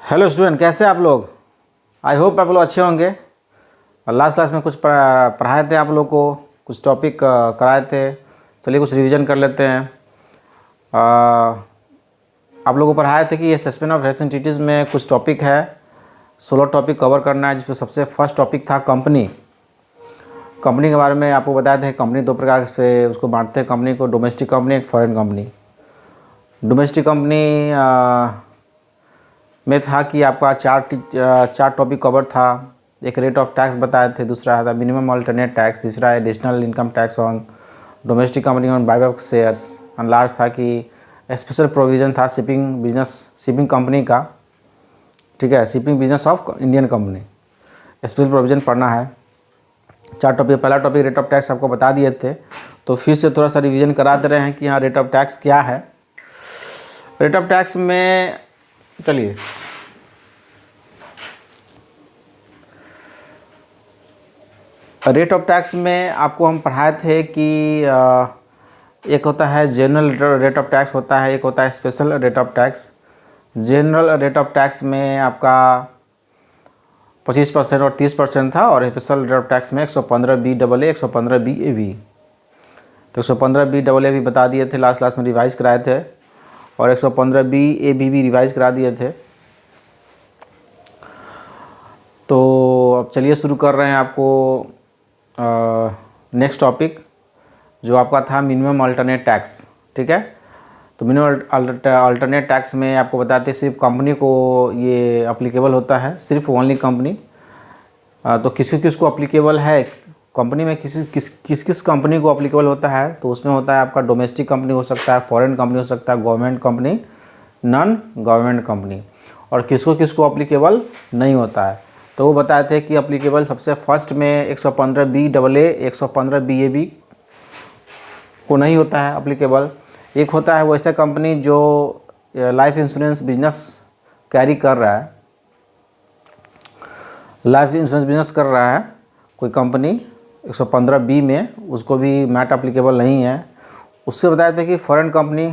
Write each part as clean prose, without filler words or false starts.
Hello student, कैसे आप लोग। आई होप आप लोग अच्छे होंगे। और लास्ट क्लास में कुछ पढ़ाए थे आप लोग को, कुछ टॉपिक कराए थे। चलिए कुछ रिवीजन कर लेते हैं। आप लोगों को पढ़ाए थे कि ये सस्पेंशन ऑफ रेसेंटिटीज़ में कुछ टॉपिक है, 16 टॉपिक कवर करना है, जिसमें सबसे फर्स्ट टॉपिक था कंपनी। कंपनी के बारे में आपको बताए थे। कंपनी दो प्रकार से उसको बांटते हैं कंपनी को, डोमेस्टिक कंपनी, एक फॉरेन कंपनी। डोमेस्टिक कंपनी में था कि आपका चार टॉपिक कवर था। एक रेट ऑफ टैक्स बताए थे, दूसरा था मिनिमम अल्टरनेट टैक्स, तीसरा additional income tax on domestic company on buyback shares, और लास्ट था कि स्पेशल प्रोविज़न था शिपिंग कंपनी का। ठीक है, shipping business of Indian company, special provision पढ़ना है। चार टॉपिक, पहला टॉपिक रेट ऑफ टैक्स आपको बता दिए थे, तो फिर से थोड़ा सा रिवीजन करा दे रहे हैं कि यहाँ रेट ऑफ टैक्स क्या है। रेट ऑफ टैक्स में चलिए रेट ऑफ टैक्स में आपको हम पढ़ाए थे कि एक होता है जनरल रेट ऑफ टैक्स होता है, एक होता है special rate of tax. General rate of tax में आपका 25% और 30% था, और स्पेशल रेट ऑफ टैक्स में 115BAA 115BAB। तो 115BAA भी बता दिए थे, लास्ट क्लास में रिवाइज कराए थे, और 115BAB भी रिवाइज करा दिए थे। तो अब चलिए शुरू कर रहे हैं आपको नेक्स्ट टॉपिक, जो आपका था मिनिमम अल्टरनेट टैक्स। ठीक है, तो मिनिमम अल्टरनेट टैक्स में आपको बताते हैं सिर्फ कंपनी को ये अप्लीकेबल होता है, सिर्फ ओनली कंपनी। तो किस को अप्लीकेबल है कंपनी में, किस कंपनी को अप्लीकेबल होता है, तो उसमें होता है आपका डोमेस्टिक कंपनी हो सकता है, फॉरेन कंपनी हो सकता है, government company, non government company. और किसको अप्लीकेबल नहीं होता है, तो वो बताए थे कि अप्लीकेबल सबसे फर्स्ट में 115BAA 115BAB को नहीं होता है अप्लीकेबल। एक होता है वैसा कंपनी जो लाइफ इंश्योरेंस बिजनेस कैरी कर रहा है, लाइफ इंश्योरेंस बिजनेस कर रहा है कोई कंपनी 115B में, उसको भी मैट अप्लीकेबल नहीं है। उससे बताया था कि फॉरेन कंपनी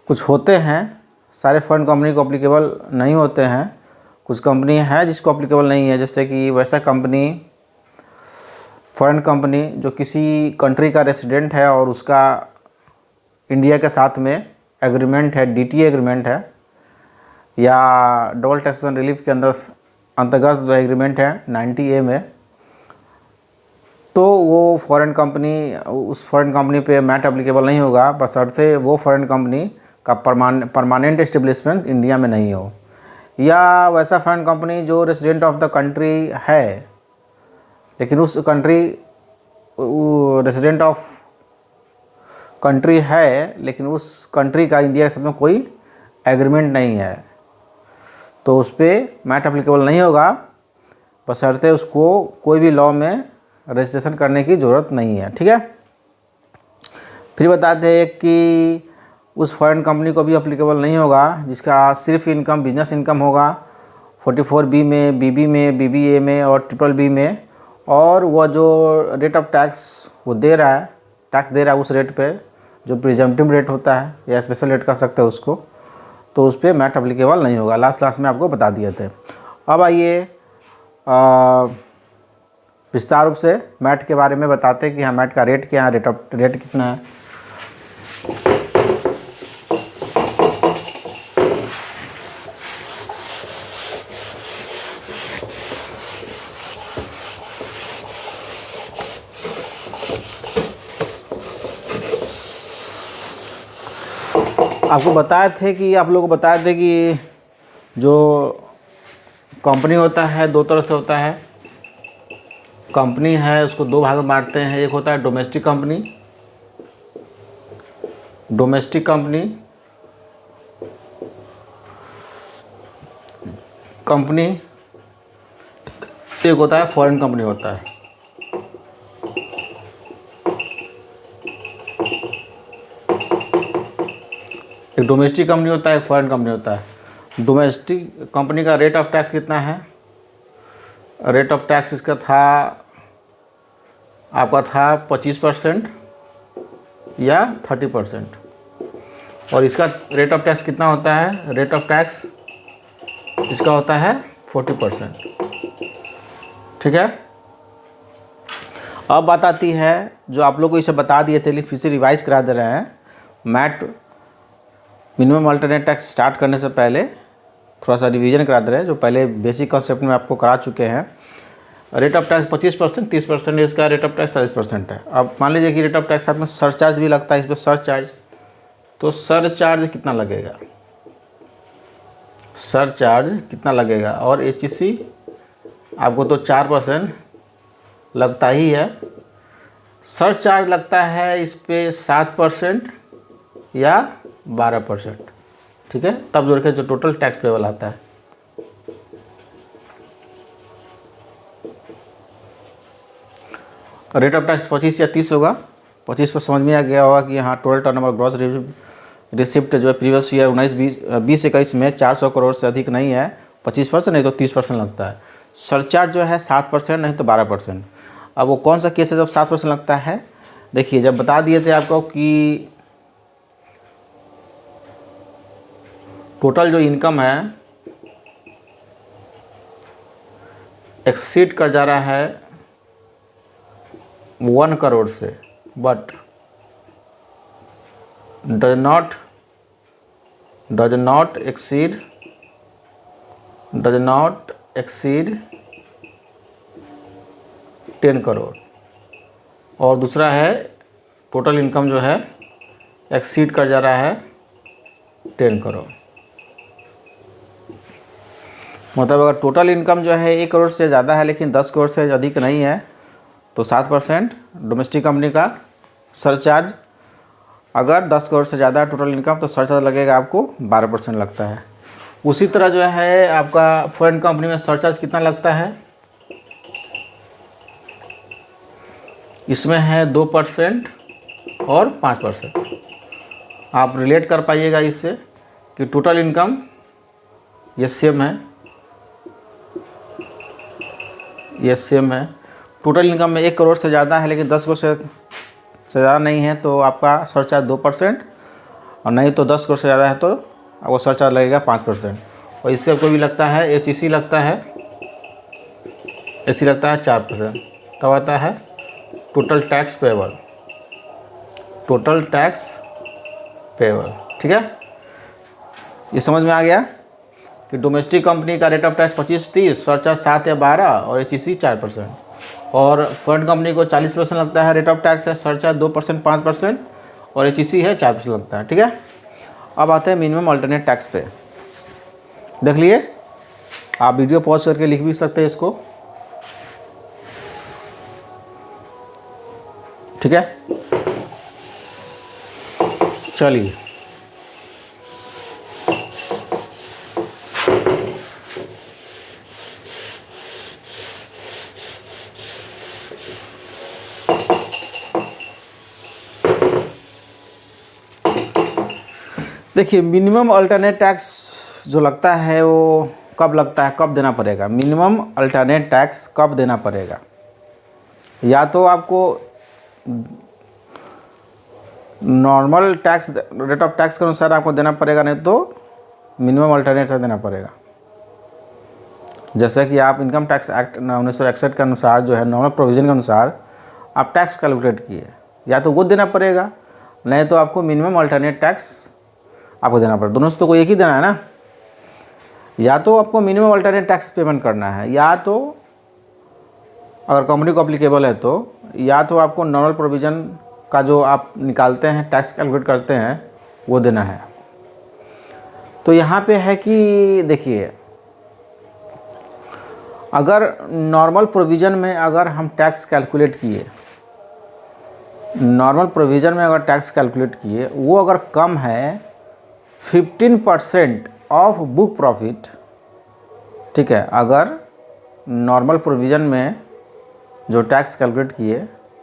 कुछ होते हैं, सारे फॉरेन कंपनी को अप्लीकेबल नहीं होते हैं, कुछ कंपनी है जिसको अप्लीकेबल नहीं है। जैसे कि वैसा कंपनी, फॉरेन कंपनी जो किसी कंट्री का रेसिडेंट है और उसका इंडिया के साथ में एग्रीमेंट है, DTA एग्रीमेंट है, या डबल टैक्सेशन रिलीफ के अंतर्गत जो एग्रीमेंट है 90A में, तो वो फॉरेन कंपनी, उस फॉरेन कंपनी पे मैट अप्लीकेबल नहीं होगा, बशर्ते वो फॉरेन कंपनी का परमानेंट एस्टेब्लिशमेंट इंडिया में नहीं हो। या वैसा फॉरेन कंपनी जो रेसिडेंट ऑफ द कंट्री है, लेकिन उस कंट्री रेसिडेंट ऑफ कंट्री है, लेकिन उस कंट्री का इंडिया के साथ में कोई एग्रीमेंट नहीं है, तो उस पर मैट अप्लीकेबल नहीं होगा, बशर्ते उसको कोई भी लॉ में रजिस्ट्रेशन करने की ज़रूरत नहीं है। ठीक है, फिर बताते हैं कि उस फॉरेन कंपनी को भी अप्लीकेबल नहीं होगा जिसका सिर्फ इनकम बिजनेस इनकम होगा 44B में, BB में, BBA में और BBB में, और वह जो रेट ऑफ टैक्स वो दे रहा है, टैक्स दे रहा है उस रेट पे जो प्रिजम्पटिव रेट होता है या स्पेशल रेट कर सकते हैं उसको, तो उस पर मैट अप्लीकेबल नहीं होगा। लास्ट क्लास में आपको बता दिए थे। अब आइए विस्तार रूप से मैट के बारे में बताते हैं कि हाँ मैट का रेट क्या है, रेट कितना है। आपको बताए थे कि आप लोगों को बताए थे कि जो कंपनी होता है दो तरह से होता है। कंपनी है उसको दो भाग में बांटते हैं, एक होता है डोमेस्टिक कंपनी, एक होता है फॉरेन कंपनी होता है। एक डोमेस्टिक कंपनी होता है, एक फॉरेन कंपनी होता है। डोमेस्टिक कंपनी का रेट ऑफ टैक्स कितना है, रेट ऑफ टैक्स इसका था आपका था 25% या 30%, और इसका रेट ऑफ टैक्स कितना होता है, रेट ऑफ टैक्स इसका होता है 40%। ठीक है, अब बात आती है जो आप लोग को इसे बता दिए थे, लेकिन फिर से रिवाइज करा दे रहे हैं। MAT minimum alternate tax start करने से पहले थोड़ा सा रिवीजन करा दे रहे हैं, जो पहले बेसिक कॉन्सेप्ट में आपको करा चुके हैं। रेट ऑफ टैक्स 25%, 30% इसका रेट ऑफ टैक्स 40% है। अब मान लीजिए कि रेट ऑफ टैक्स साथ में सरचार्ज भी लगता है, इस पर सरचार्ज, तो सरचार्ज कितना लगेगा, सरचार्ज कितना लगेगा, और HEC आपको तो 4% लगता ही है। सरचार्ज लगता है इस पे 7% या 12%। ठीक है, तब जोड़ के जो टोटल टैक्स पेबल आता है। रेट ऑफ टैक्स 25 या 30 होगा। 25 पर समझ में आ गया होगा कि हाँ टोटल टर्नओवर ग्रॉस रिसिप्ट जो है प्रीवियस ईयर 19-20-21 में 400 करोड़ से अधिक नहीं है, 25% नहीं तो 30% लगता है। सरचार्ज जो है 7% नहीं तो 12%। अब वो कौन सा केस है जब 7% लगता है, देखिए जब बता दिए थे आपको कि टोटल जो इनकम है एक्सीड कर जा रहा है 1 करोड़ से, but does not exceed 10 crore, और दूसरा है टोटल इनकम जो है एक्सीड कर जा रहा है 10 करोड़। मतलब अगर टोटल इनकम जो है 1 करोड़ से ज़्यादा है लेकिन 10 करोड़ से अधिक नहीं है तो 7% डोमेस्टिक कंपनी का सरचार्ज। अगर 10 करोड़ से ज़्यादा है टोटल इनकम तो सरचार्ज लगेगा आपको 12% लगता है। उसी तरह जो है आपका फॉरेन कंपनी में सरचार्ज कितना लगता है, इसमें है 2% और 5%। आप रिलेट कर पाइएगा इससे कि टोटल इनकम ये सेम है, ये सेम है। टोटल इनकम में 1 करोड़ से ज़्यादा है लेकिन 10 करोड़ से ज़्यादा नहीं है तो आपका सरचार्ज 2%, और नहीं तो 10 करोड़ से ज़्यादा है तो आपको सरचार्ज लगेगा 5%। और इससे कोई भी लगता है HEC लगता है, HEC लगता है 4%। तब आता है total tax payable, total tax payable. ठीक है, ये समझ में आ गया कि डोमेस्टिक कंपनी का रेट ऑफ टैक्स 25-30, सरचार्ज 7 या 12 और HEC 4%। और फॉरेन कंपनी को 40% लगता है रेट ऑफ टैक्स है, सरचार्ज 2% 5% और HEC है 4% लगता है। ठीक है, अब आते हैं मिनिमम अल्टरनेट टैक्स पे। देख लिए, आप वीडियो पॉज करके लिख भी सकते हैं इसको। ठीक है, चलिए देखिए, मिनिमम अल्टरनेट टैक्स जो लगता है वो कब लगता है, कब देना पड़ेगा। मिनिमम अल्टरनेट टैक्स कब देना पड़ेगा, या तो आपको normal tax rate of tax के अनुसार आपको देना पड़ेगा, नहीं तो मिनिमम अल्टरनेट टैक्स देना पड़ेगा। जैसे कि आप इनकम टैक्स एक्ट 1961 के अनुसार जो है नॉर्मल प्रोविज़न के अनुसार आप टैक्स कैलकुलेट किए, या तो वो देना पड़ेगा, नहीं तो आपको मिनिमम अल्टरनेट टैक्स आपको देना पड़ेगा। दोनों से तो कोई एक ही देना है ना। या तो आपको मिनिमम अल्टरनेट टैक्स पेमेंट करना है, या तो अगर कंपनी को अप्लीकेबल है तो, या तो आपको नॉर्मल प्रोविज़न का जो आप निकालते हैं टैक्स कैलकुलेट करते हैं वो देना है। तो यहाँ पे है कि देखिए, अगर नॉर्मल प्रोविज़न में अगर हम टैक्स कैलकुलेट किए, नॉर्मल प्रोविज़न में अगर टैक्स कैलकुलेट किए, वो अगर कम है 15% ऑफ बुक प्रॉफिट, ठीक है, अगर नॉर्मल प्रोविज़न में जो टैक्स कैलकुलेट किए,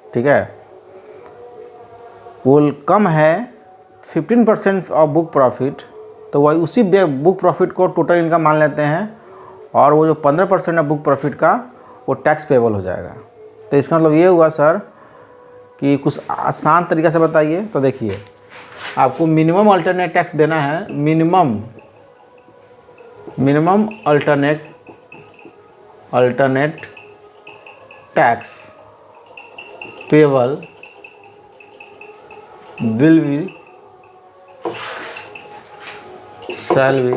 ठीक है, वो कम है 15% ऑफ बुक प्रॉफिट, तो वही उसी बुक प्रॉफिट को टोटल इनकम मान लेते हैं, और वो जो 15% ऑफ बुक प्रॉफिट का वो टैक्स पेबल हो जाएगा। तो इसका मतलब ये हुआ सर कि कुछ आसान तरीक़े से बताइए। तो देखिए, आपको मिनिमम अल्टरनेट टैक्स देना है, minimum minimum alternate tax payable will be shall be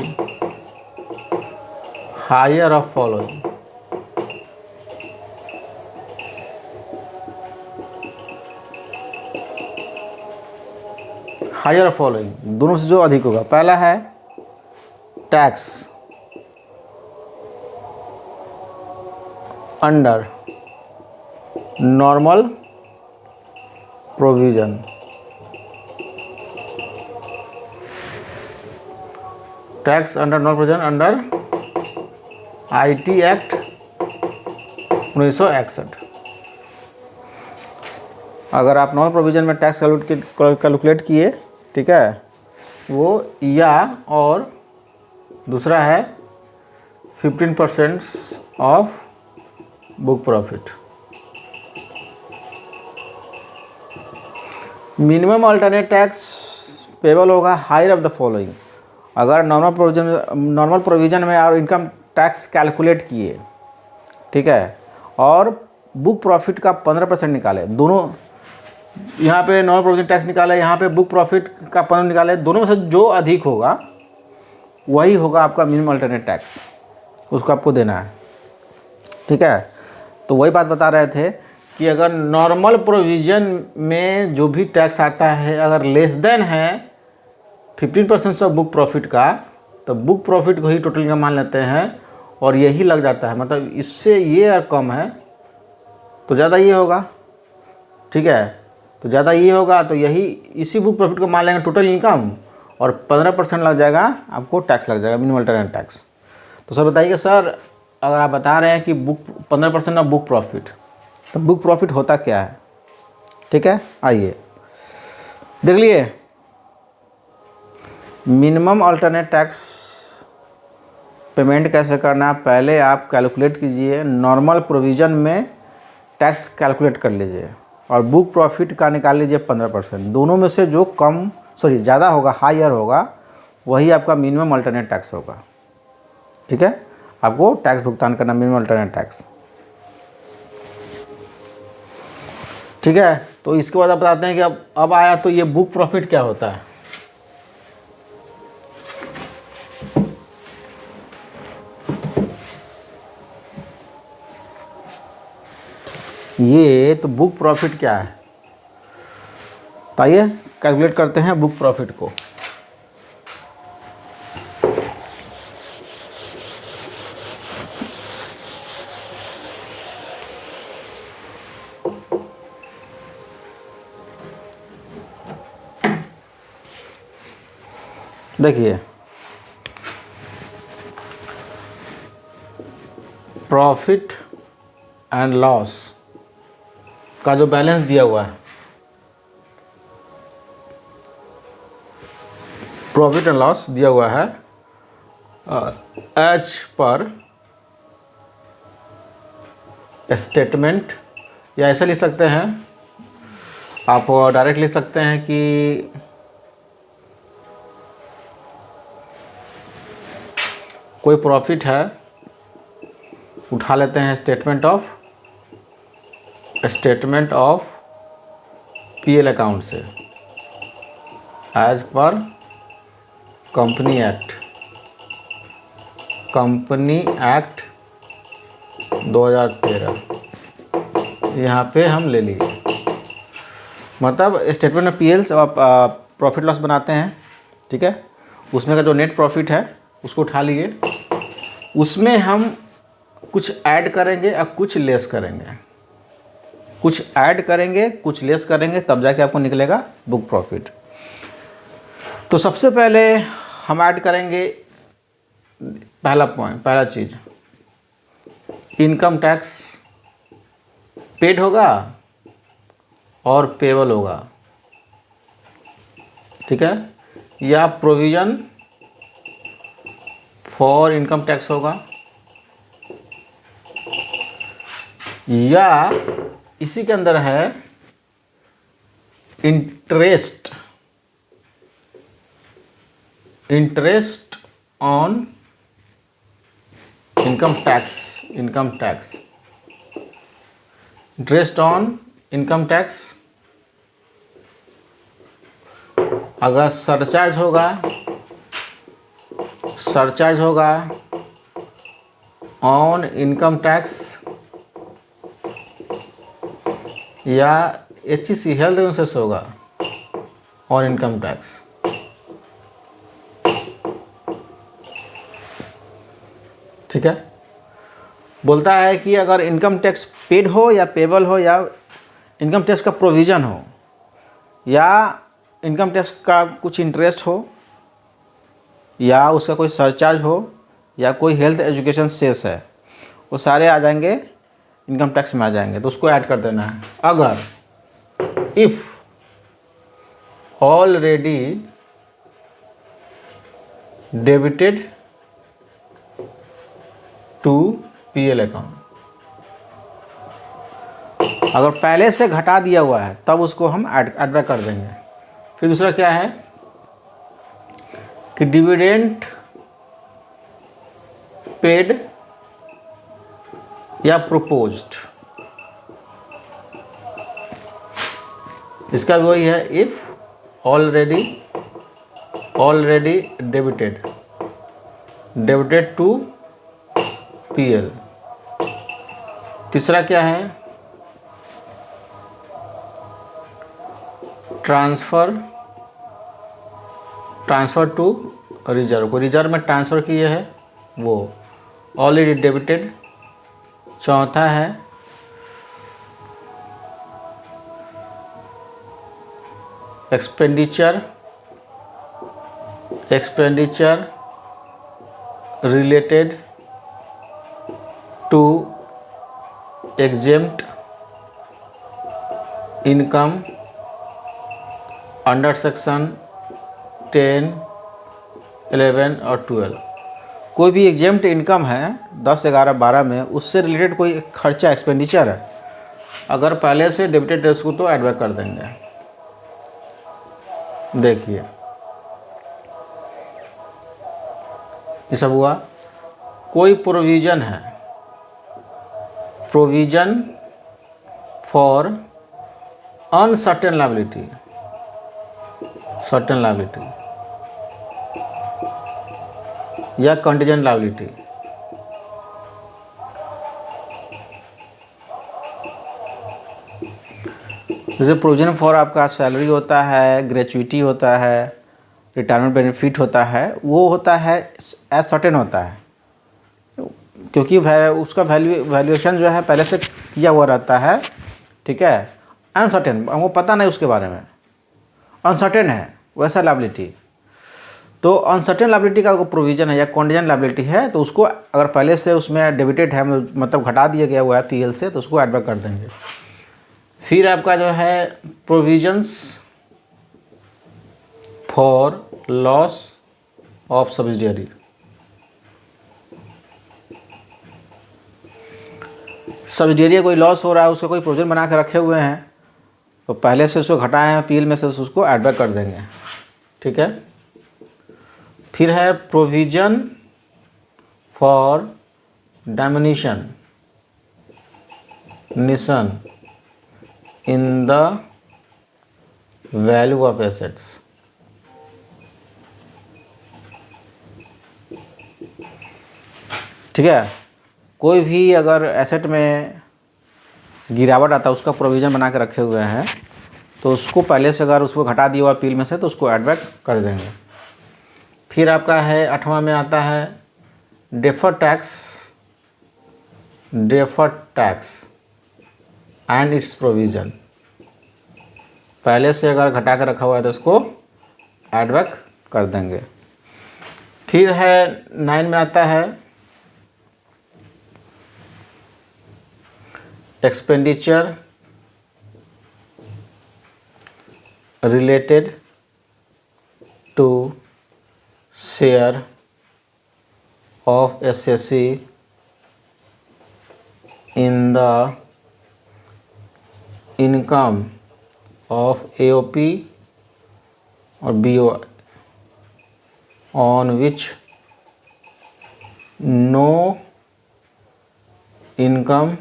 higher of following. Higher following दोनों से जो अधिक होगा। पहला है tax under normal provision, tax under normal provision under IT act 1961। अगर आप नॉर्मल प्रोविजन में टैक्स कैलकुलेट किए, ठीक है, वो या और दूसरा है 15% of book profit. Minimum alternate tax payable होगा हायर ऑफ द फॉलोइंग। अगर नॉर्मल प्रोविजन में आप इनकम टैक्स कैलकुलेट किए, ठीक है, और बुक प्रॉफिट का 15% निकाले, दोनों यहाँ पे नॉर्मल प्रोविजन टैक्स निकाले, यहाँ पे बुक प्रॉफिट का 15% निकाले, दोनों में से जो अधिक होगा वही होगा आपका मिनिमम अल्टरनेट टैक्स, उसको आपको देना है, ठीक है। तो वही बात बता रहे थे कि अगर नॉर्मल प्रोविज़न में जो भी टैक्स आता है अगर लेस देन है 15% ऑफ बुक प्रॉफिट का, तो बुक प्रॉफिट को ही टोटल इनकम मान लेते हैं और यही लग जाता है। मतलब इससे ये अगर कम है तो ज़्यादा ये होगा, ठीक है, तो ज़्यादा ये होगा तो यही इसी बुक प्रॉफिट को मान लेंगे टोटल इनकम और 15% लग जाएगा आपको, टैक्स लग जाएगा मिनिमम अल्टरनेट टैक्स। तो सर बताइए सर, अगर आप बता रहे हैं कि बुक 15% ऑफ बुक प्रॉफिट, तो बुक प्रॉफिट होता क्या है, ठीक है, आइए देख लिए। मिनिमम अल्टरनेट टैक्स पेमेंट कैसे करना है, पहले आप कैलकुलेट कीजिए, नॉर्मल प्रोविज़न में टैक्स कैलकुलेट कर लीजिए और बुक प्रॉफिट का निकाल लीजिए 15%। दोनों में से जो ज़्यादा होगा, हायर होगा, वही आपका मिनिमम अल्टरनेट टैक्स होगा, ठीक है। आपको टैक्स भुगतान करना मिनिमम अल्टरनेट टैक्स, ठीक है। तो इसके बाद आप बताते हैं कि अब आया तो ये बुक प्रॉफिट क्या होता है। ये तो बुक प्रॉफिट क्या है, तो आइए कैलकुलेट करते हैं बुक प्रॉफिट को। देखिए, प्रॉफिट एंड लॉस का जो बैलेंस दिया हुआ है, प्रॉफिट एंड लॉस दिया हुआ है एज पर स्टेटमेंट, या ऐसा लिख सकते हैं आप, डायरेक्ट लिख सकते हैं कि कोई प्रॉफिट है, उठा लेते हैं स्टेटमेंट ऑफ PL अकाउंट से एज पर कंपनी एक्ट 2013 यहाँ पे हम ले लिए। मतलब स्टेटमेंट ऑफ PL से आप प्रॉफिट लॉस बनाते हैं, ठीक है, उसमें का जो नेट प्रॉफिट है उसको उठा लिए, उसमें हम कुछ ऐड करेंगे और कुछ लेस करेंगे, कुछ ऐड करेंगे कुछ लेस करेंगे, तब जाके आपको निकलेगा बुक प्रॉफिट। तो सबसे पहले हम ऐड करेंगे, पहला चीज़ इनकम टैक्स पेड होगा और पेबल होगा, ठीक है, या प्रोविज़न फॉर इनकम टैक्स होगा, या इसी के अंदर है interest on income tax, interest on income tax. अगर सरचार्ज होगा ऑन इनकम टैक्स या HEC हेल्थ इंश्योरेंस होगा ऑन इनकम टैक्स। ठीक है, बोलता है कि अगर इनकम टैक्स पेड हो या पेबल हो या इनकम टैक्स का प्रोविज़न हो या इनकम टैक्स का कुछ इंटरेस्ट हो या उसका कोई सरचार्ज हो या कोई हेल्थ एजुकेशन सेस है, वो सारे आ जाएंगे इनकम टैक्स में आ जाएंगे, तो उसको ऐड कर देना है। अगर if already debited to PL account, अगर पहले से घटा दिया हुआ है तब उसको हम ऐड बैक कर देंगे। फिर दूसरा क्या है कि डिविडेंड पेड या प्रोपोज्ड, इसका भी वही है, if already debited to PL। तीसरा क्या है, ट्रांसफर टू रिजर्व, को रिजर्व में ट्रांसफ़र किए है वो ऑलरेडी डेबिटेड। चौथा है expenditure related to exempt income under section 10, 11 और 12। कोई भी एग्जेम्प्ट इनकम है 10, 11, 12 में, उससे रिलेटेड कोई खर्चा एक्सपेंडिचर है, अगर पहले से डेबिटेड है उसको तो ऐड बैक कर देंगे। देखिए ये सब हुआ। कोई प्रोविज़न है, provision for uncertain liability, certain liability या कंटीजेंट लायबिलिटी। जैसे प्रोविजन फॉर आपका सैलरी होता है, ग्रेचुइटी होता है, रिटायरमेंट बेनिफिट होता है, वो होता है एज सर्टेन होता है, क्योंकि उसका वैल्यूएशन जो है पहले से किया हुआ रहता है। ठीक है, अनसर्टेन, हमको पता नहीं उसके बारे में, अनसर्टेन है वैसा लायबिलिटी। तो अनसर्टेन लायबिलिटी का प्रोविज़न है या कॉन्टिजेंट लायबिलिटी है, तो उसको अगर पहले से उसमें डेबिटेड है, मतलब घटा दिया गया हुआ है PL से, तो उसको ऐड बैक कर देंगे। फिर आपका जो है provisions for loss of subsidiary, subsidiary कोई लॉस हो रहा है, उसका कोई प्रोविजन बना के रखे हुए हैं, तो पहले से उसको घटाए हैं PL में से, उसको ऐड बैक कर देंगे। ठीक है, फिर है provision for diminution in the value of assets. ठीक है, कोई भी अगर एसेट में गिरावट आता है, उसका प्रोविज़न बना के रखे हुए हैं, तो उसको पहले से अगर उसको घटा दिया हुआ PL में से, तो उसको ऐड बैक कर देंगे। फिर आपका है 8वां में आता है deferred tax and it's provision, पहले से अगर घटा कर रखा हुआ है तो उसको ऐड बैक कर देंगे। फिर है 9 में आता है expenditure related to share of SSC in the income of AOP और BOI on which no income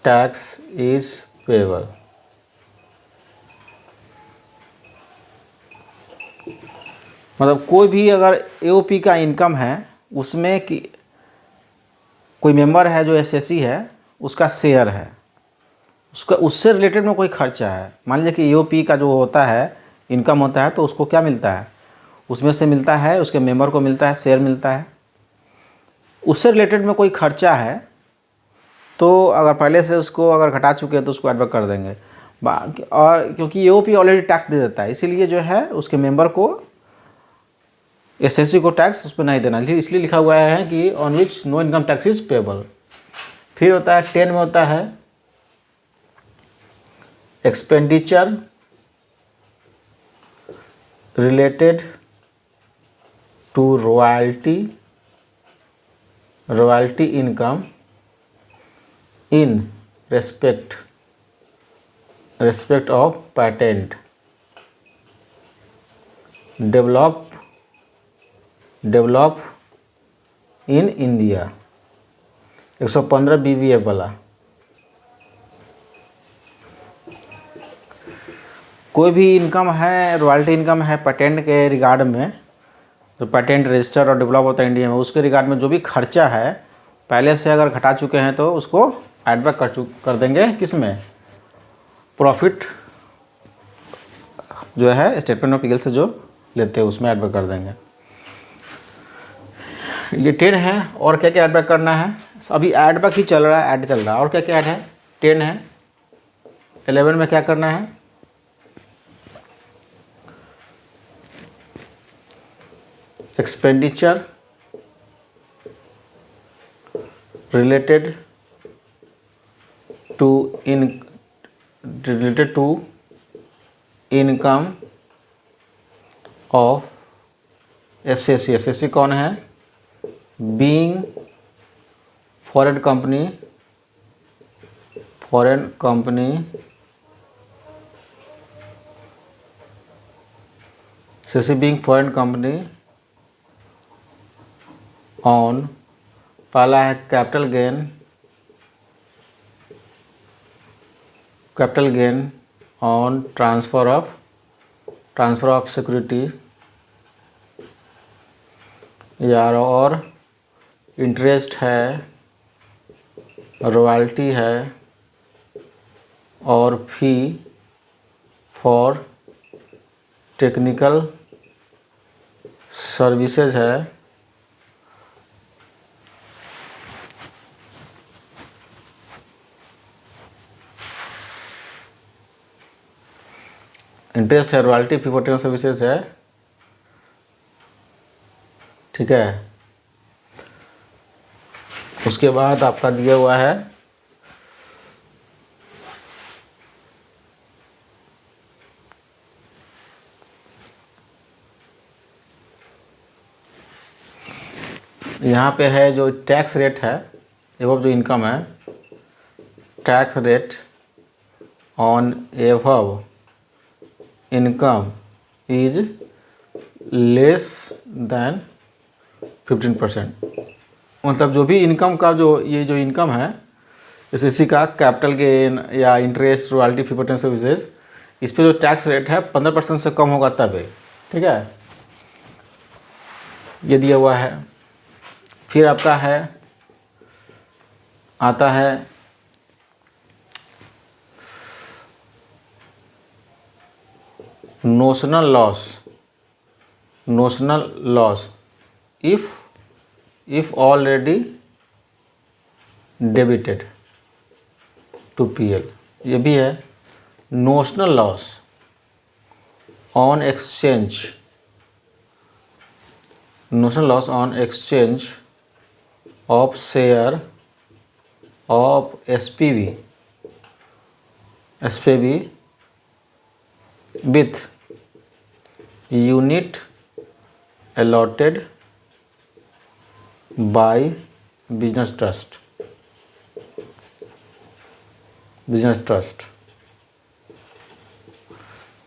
tax is payable. मतलब कोई भी अगर एओपी का इनकम है, उसमें कि कोई मेंबर है जो एसएससी है, उसका शेयर है, उसका उससे रिलेटेड में कोई खर्चा है, मान लीजिए कि एओपी का जो होता है इनकम होता है, तो उसको क्या मिलता है, उसमें से मिलता है, उसके मेंबर को मिलता है, शेयर मिलता है। उससे रिलेटेड में कोई खर्चा है तो अगर पहले से उसको अगर घटा चुके हैं तो उसको एड बैक कर देंगे। और क्योंकि एओपी ऑलरेडी टैक्स दे देता है, इसीलिए जो है उसके मेंबर को, एसएससी को टैक्स उस पर नहीं देना, इसलिए लिखा हुआ है कि on which no income tax is payable. फिर होता है 10 में होता है expenditure related to royalty income in respect of patent develop in India। 115 BVF वाला। कोई भी इनकम है, रॉयल्टी इनकम है पेटेंट के रिगार्ड में, तो पेटेंट रजिस्टर और डेवलप होता है इंडिया में, उसके रिगार्ड में जो भी खर्चा है पहले से अगर घटा चुके हैं तो उसको एड बैक कर देंगे। किस में? प्रॉफिट जो है स्टेटमेंट ऑफ पीएल से जो लेते हैं उसमें एड बैक कर देंगे। ये 10 है। और क्या क्या ऐड बैक करना है? अभी ऐड बैक ही चल रहा है, ऐड चल रहा है। और क्या क्या ऐड है? 10 है। 11 में क्या करना है? Expenditure related to income of SSC. SSC कौन है? Being foreign company SSC being foreign company on, पहला है capital gain on transfer of security यार, और इंटरेस्ट है, रॉयल्टी है, और फी फॉर टेक्निकल सर्विसेज है, इंटरेस्ट है, royalty, fee for technical services है। ठीक है। उसके बाद आपका दिया हुआ है यहाँ पे है जो टैक्स रेट है एवं जो इनकम है, tax rate on एवव income is less than 15%। मतलब जो भी इनकम का जो ये जो इनकम है एसएससी का, कैपिटल गेन या interest, royalty, fee for technical services, इस पे जो टैक्स रेट है 15% से कम होगा तब है। ठीक है, ये दिया हुआ है। फिर आपका है आता है notional loss if already debited to PL। ये भी है notional loss on exchange of share of SPV with unit allotted by business trust.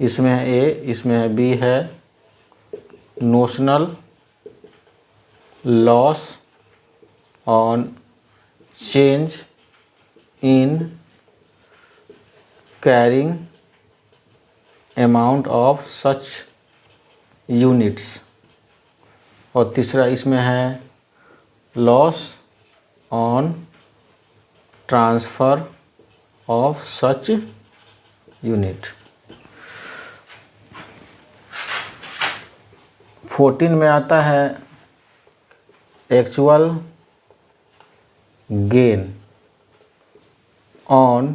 इसमें है ए, इसमें है बी, है notional loss on change in carrying amount of such units, और तीसरा इसमें है loss on transfer of such unit. 14 में आता है actual gain on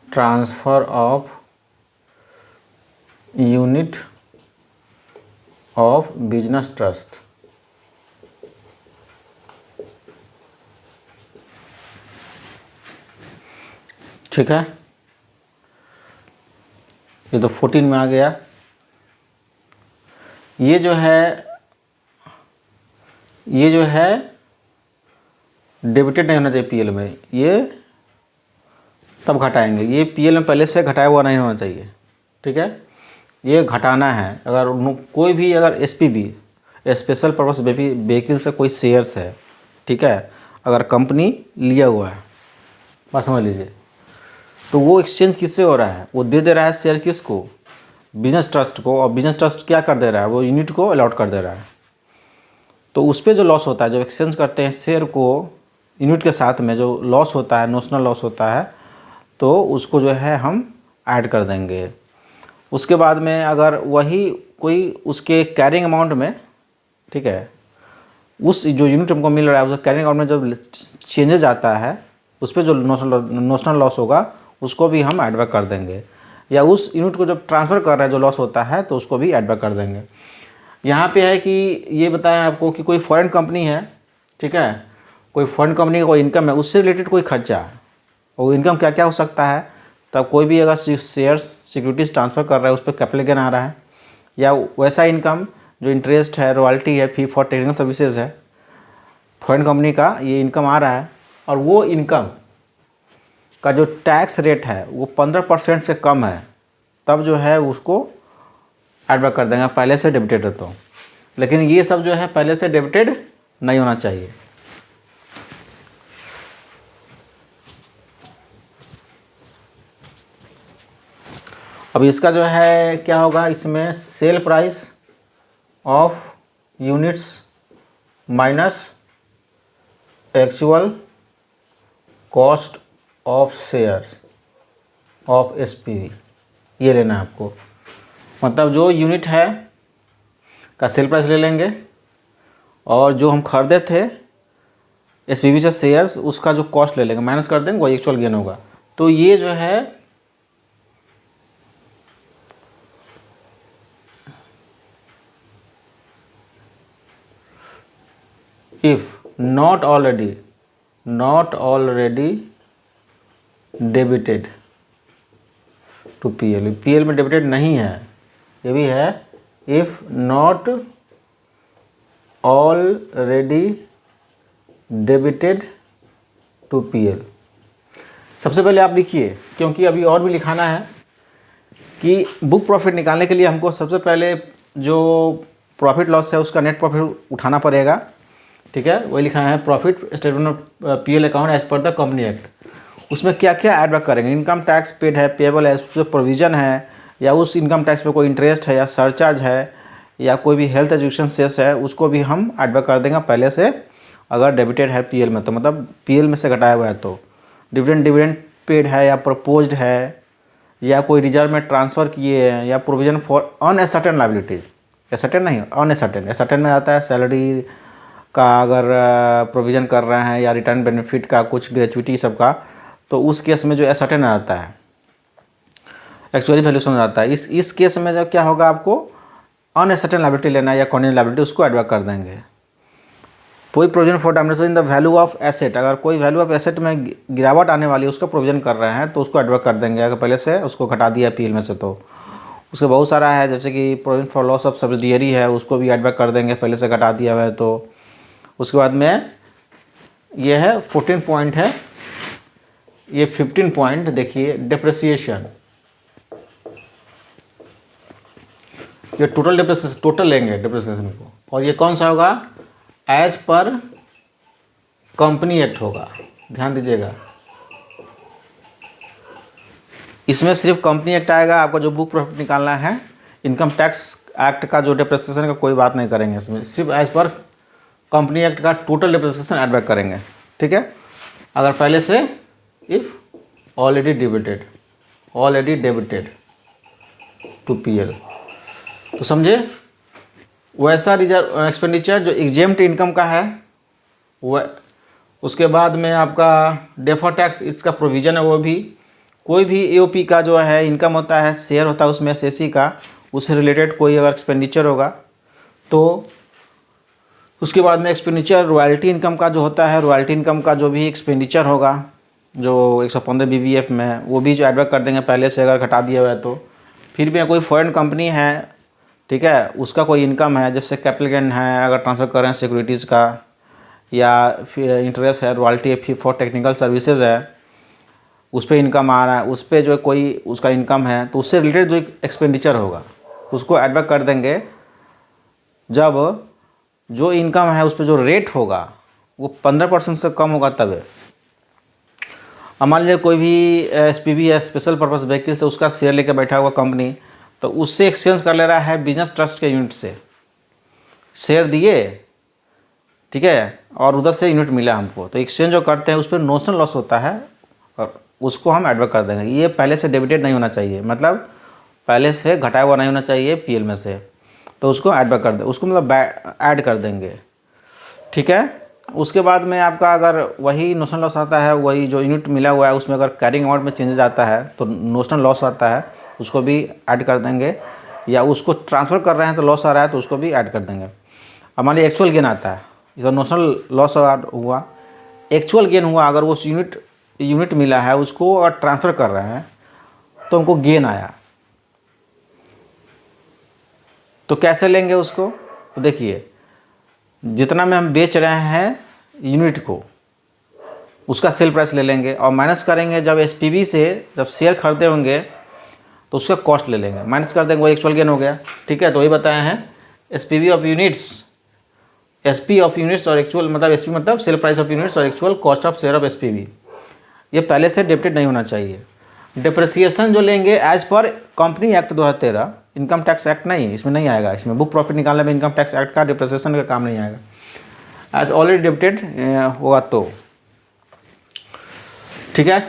transfer of unit of business trust. ठीक है, ये तो 14 में आ गया। ये जो है डेबिटेड नहीं होना चाहिए पीएल में, ये तब घटाएंगे। ये पीएल में पहले से घटाया हुआ नहीं होना चाहिए। ठीक है, ये घटाना है। अगर कोई भी अगर एसपीवी स्पेशल पर्पस व्हीकल से कोई शेयर्स है, ठीक है, अगर कंपनी लिया हुआ है, बात समझ लीजिए, तो वो एक्सचेंज किससे हो रहा है? वो दे रहा है शेयर किसको? बिजनेस ट्रस्ट को। और बिजनेस ट्रस्ट क्या कर दे रहा है? वो यूनिट को अलॉट कर दे रहा है। तो उस पर जो लॉस होता है, जब एक्सचेंज करते हैं शेयर को यूनिट के साथ में, जो लॉस होता है, नोशनल लॉस होता है, तो उसको जो है हम ऐड कर देंगे। उसके बाद में अगर वही कोई उसके कैरिंग अमाउंट में, ठीक है, उस जो यूनिट हमको मिल रहा है उस कैरिंग अमाउंट में जब चेंजेज आता है, उस पर जो नोशनल लॉस होगा उसको भी हम ऐड बैक कर देंगे। या उस यूनिट को जब ट्रांसफ़र कर रहा है जो लॉस होता है, तो उसको भी ऐड बैक कर देंगे। यहाँ पे है कि ये बताएं आपको कि कोई फॉरेन कंपनी है, ठीक है, कोई फॉरेन कंपनी का कोई इनकम है, उससे रिलेटेड कोई खर्चा, वो इनकम क्या क्या हो सकता है। तब कोई भी अगर शेयर्स सिक्योरिटीज़ ट्रांसफ़र कर रहा है, उस पर कैपिटल गेन आ रहा है, या वैसा इनकम जो इंटरेस्ट है, रॉयल्टी है, फी फॉर टेक्निकल सर्विसेज है, फॉरेन कंपनी का ये इनकम आ रहा है, और वो इनकम का जो टैक्स रेट है वो 15% से कम है, तब जो है उसको ऐड बैक कर देंगे, पहले से डेबिटेड है तो। लेकिन ये सब जो है पहले से डेबिटेड नहीं होना चाहिए। अब इसका जो है क्या होगा, इसमें sale price of units minus actual cost of shares of SPV, ये लेना है आपको। मतलब जो यूनिट है का सेल प्राइस ले लेंगे, और जो हम खरीदे थे एसपीवी से शेयर्स, उसका जो कॉस्ट ले लेंगे, माइनस कर देंगे, वही एक्चुअल गेन होगा। तो ये जो है if not already debited to PL, PL में डेबिटेड नहीं है, ये भी है if not already debited to PL. सबसे पहले आप लिखिए, क्योंकि अभी और भी लिखाना है कि बुक प्रॉफिट निकालने के लिए हमको सबसे पहले जो प्रॉफिट लॉस है उसका नेट प्रॉफिट उठाना पड़ेगा। ठीक है, वही लिखा है profit statement of PL account as per the company act. उसमें क्या क्या ऐड बैक करेंगे? इनकम टैक्स पेड है, पेएबल है, उस पर प्रोविज़न है, या उस इनकम टैक्स पे कोई इंटरेस्ट है या सरचार्ज है, या कोई भी हेल्थ एजुकेशन सेस है, उसको भी हम ऐड बैक कर देंगे पहले से, अगर डेबिटेड है पीएल में तो, मतलब पीएल में से घटाया हुआ है तो। डिविडेंड पेड है या प्रपोज्ड है, या कोई रिजर्व में ट्रांसफ़र किए हैं, या प्रोविज़न फॉर अनएसर्टेन लायबिलिटीज, एसर्टेन नहीं अनएसर्टेन, एसर्टेन में आता है सैलरी का अगर प्रोविज़न कर रहे हैं, या रिटर्न बेनिफिट का, कुछ ग्रेचुइटी सब का, तो उस केस में जो एसर्टेन आता है, एक्चुअली वैल्यूशन आता है। इस केस में जो क्या होगा, आपको अनएसर्टेन लायबिलिटी लेना है या कॉन्टिजेंट लायबिलिटी, उसको ऐड बैक कर देंगे। कोई provision for damage in the value of asset, अगर कोई वैल्यू ऑफ एसेट में गिरावट आने वाली है, उसका प्रोविजन कर रहे हैं, तो उसको ऐड बैक कर देंगे, अगर पहले से उसको घटा दिया पीएल में से तो। उसके बहुत सारा है, जैसे कि provision for loss of subsidiary है, उसको भी ऐड बैक कर देंगे, पहले से घटा दिया हुआ है तो। उसके बाद में ये है 14 पॉइंट है, ये 15 पॉइंट देखिए, डिप्रिसिएशन, ये टोटल लेंगे डिप्रिसिएशन को, और ये कौन सा होगा, एज पर कंपनी एक्ट होगा, ध्यान दीजिएगा, इसमें सिर्फ कंपनी एक्ट आएगा। आपको जो बुक प्रॉफिट निकालना है, इनकम टैक्स एक्ट का जो डिप्रेसिएशन का कोई बात नहीं करेंगे इसमें, सिर्फ एज पर कंपनी एक्ट का टोटल डिप्रेसिएशन एड बैक करेंगे, ठीक है। अगर पहले से if already debited to PL, तो समझे वैसा रिजर्व एक्सपेंडिचर जो एग्जेम्प्ट इनकम का है वह, उसके बाद में आपका डेफर टैक्स इसका प्रोविज़न है, वो भी कोई भी एओपी का जो है इनकम होता है, शेयर होता है उसमें एसएससी का, उससे रिलेटेड कोई अगर एक्सपेंडिचर होगा तो उसके बाद में एक्सपेंडिचर रॉयल्टी इनकम का जो होता है, रॉयल्टी इनकम का जो भी एक्सपेंडिचर होगा जो 115 बीवीएफ में, वो भी जो एडवर्क कर देंगे पहले से अगर घटा दिया हुआ है तो। फिर भी कोई फॉरेन कंपनी है, ठीक है, उसका कोई इनकम है, जैसे कैपिटल गेन है अगर ट्रांसफ़र कर रहे हैं सिक्योरिटीज़ का, या फिर इंटरेस्ट है, royalty fee for technical services है, उस पर इनकम आ रहा है, उस पर जो कोई उसका इनकम है, तो उससे रिलेटेड जो एक्सपेंडिचर होगा उसको एडवर्क कर देंगे। जब जो इनकम है उस पर जो रेट होगा वो 15% से कम होगा तब। अब मान लीजिए कोई भी एसपीवी है, स्पेशल पर्पस व्हीकल से, उसका शेयर लेके बैठा हुआ कंपनी, तो उससे एक्सचेंज कर ले रहा है बिजनेस ट्रस्ट के यूनिट से, शेयर दिए, ठीक है, और उधर से यूनिट मिला हमको, तो एक्सचेंज जो करते हैं उस पर नोशनल लॉस होता है और उसको हम एडवर्क कर देंगे। ये पहले से डेबिटेड नहीं होना चाहिए, मतलब पहले से घटाया हुआ नहीं होना चाहिए पीएल में से, तो उसको एडवर्क कर दे, उसको मतलब ऐड कर देंगे, ठीक है। उसके बाद में आपका अगर वही नोशनल लॉस आता है, वही जो यूनिट मिला हुआ है उसमें अगर कैरिंग अमाउंट में चेंजेस आता है तो नोशनल लॉस आता है, उसको भी ऐड कर देंगे, या उसको ट्रांसफ़र कर रहे हैं तो लॉस आ रहा है तो उसको भी ऐड कर देंगे। अब मान लीजिए एक्चुअल गेन आता है, इधर नोशनल लॉस हुआ, एक्चुअल गेन हुआ, अगर वो यूनिट मिला है उसको अगर ट्रांसफ़र कर रहे हैं तो हमको गेन आया, तो कैसे लेंगे उसको, तो देखिए जितना में हम बेच रहे हैं यूनिट को उसका सेल प्राइस ले लेंगे और माइनस करेंगे, जब एसपीवी से जब शेयर खरीदे होंगे तो उसका कॉस्ट ले लेंगे, माइनस कर देंगे, वो एक्चुअल गेन हो गया, ठीक है। तो वही बताए हैं एसपी ऑफ यूनिट्स और एक्चुअल, मतलब एसपी मतलब सेल प्राइस ऑफ यूनिट्स और actual cost of share of SPV, ये पहले से डेबिटेड नहीं होना चाहिए। डिप्रिसिएशन जो लेंगे as per company act 2013, income tax act नहीं, इसमें नहीं आएगा, इसमें बुक प्रॉफिट निकालने में इनकम टैक्स एक्ट का डिप्रिसिएशन का काम नहीं आएगा, एज ऑलरेडी डेबिटेड होगा तो, ठीक है।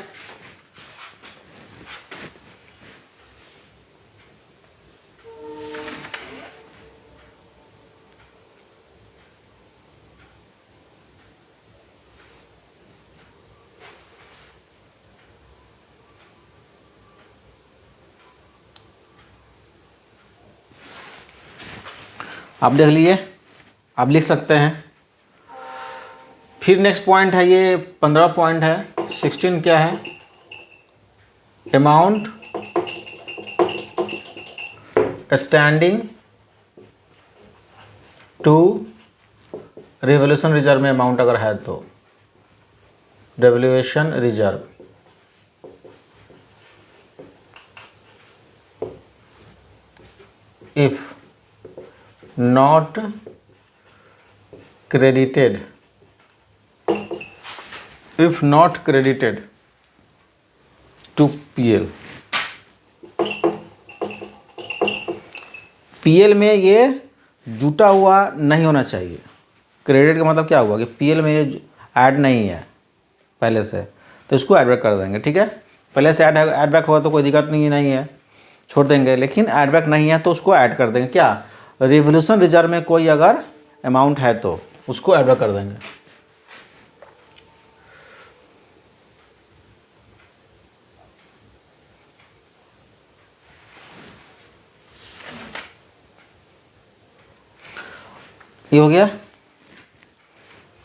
आप देख लीजिए, आप लिख सकते हैं। फिर नेक्स्ट पॉइंट है, ये 15 पॉइंट है। 16 क्या है, amount standing two revolution reserve में अमाउंट अगर है तो, revolution reserve if not credited, if not credited to PL, PL में ये जुटा हुआ नहीं होना चाहिए। क्रेडिट का मतलब क्या हुआ कि PL में ये ऐड नहीं है पहले से, तो इसको ऐड बैक कर देंगे, ठीक है। पहले से ऐड बैक हुआ तो कोई दिक्कत नहीं है, छोड़ देंगे, लेकिन ऐड बैक नहीं है तो उसको ऐड कर देंगे। क्या, रिवोल्यूशन रिजर्व में कोई अगर अमाउंट है तो उसको ऐड कर देंगे। ये हो गया,